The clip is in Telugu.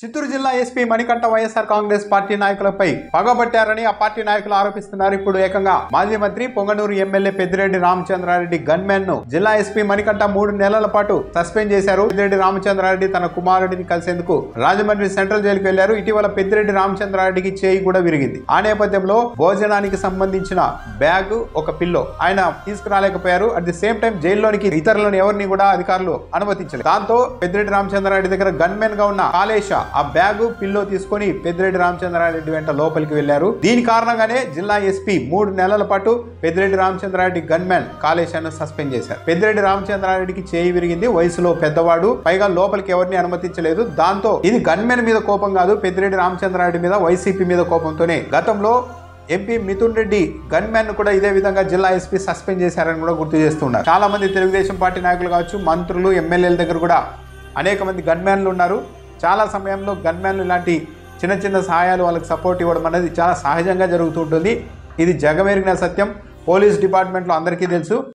చిత్తూరు జిల్లా ఎస్పీ మణికంఠ వైఎస్ఆర్ కాంగ్రెస్ పార్టీ నాయకులపై పగబట్టారని ఆ పార్టీ నాయకులు ఆరోపిస్తున్నారు. ఇప్పుడు ఏకంగా మాజీ మంత్రి పొంగనూరు ఎమ్మెల్యే పెద్దిరెడ్డి రామచంద్రారెడ్డి గన్మెన్ ను జిల్లా ఎస్పీ మణికంఠ 3 నెలల పాటు సస్పెండ్ చేశారు. పెద్దిరెడ్డి రామచంద్రారెడ్డి తన కుమారుడిని కలిసేందుకు రాజమండ్రి సెంట్రల్ జైలుకు వెళ్లారు. ఇటీవల పెద్దిరెడ్డి రామచంద్రారెడ్డికి చేయి కూడా విరిగింది. ఆ నేపథ్యంలో భోజనానికి సంబంధించిన బ్యాగ్, ఒక పిల్లో ఆయన తీసుకురాలేకపోయారు. అట్ ది సేమ్ టైం జైల్లోనికి ఇతరులను ఎవరిని కూడా అధికారులు అనుమతించలేదు. దాంతో పెద్దిరెడ్డి రామచంద్రారెడ్డి దగ్గర గన్మెన్ గా ఉన్న కాళేశ ఆ బ్యాగు, పిల్లో తీసుకుని పెద్దిరెడ్డి రామచంద్రారెడ్డి వెంట లోపలికి వెళ్లారు. దీని కారణంగానే జిల్లా ఎస్పీ 3 నెలల పాటు పెద్దిరెడ్డి రామచంద్రారెడ్డి గన్మెన్ కాళేశాన్ని సస్పెండ్ చేశారు. పెద్దిరెడ్డి రామచంద్రారెడ్డికి చేయి విరిగింది. వయసులో పెద్దవాడు, పైగా లోపలికి ఎవరిని అనుమతించలేదు. దాంతో ఇది గన్మెన్ మీద కోపం కాదు, పెద్దిరెడ్డి రామచంద్రారెడ్డి మీద, వైసీపీ మీద కోపంతోనే గతంలో ఎంపీ మిథున్ రెడ్డి గన్మెన్ కూడా ఇదే విధంగా జిల్లా ఎస్పీ సస్పెండ్ చేశారని కూడా గుర్తు చేస్తున్నారు. చాలా మంది తెలుగుదేశం పార్టీ నాయకులు కావచ్చు, మంత్రులు, ఎమ్మెల్యేల దగ్గర కూడా అనేక మంది గన్మెన్లు ఉన్నారు. చాలా సమయంలో గన్మెన్లు ఇలాంటి చిన్న చిన్న సహాయాలు వాళ్ళకి సపోర్ట్ ఇవ్వడం అనేది చాలా సహజంగా జరుగుతుంటుంది. ఇది జగమెరిగిన సత్యం. పోలీస్ డిపార్ట్మెంట్లో అందరికీ తెలుసు.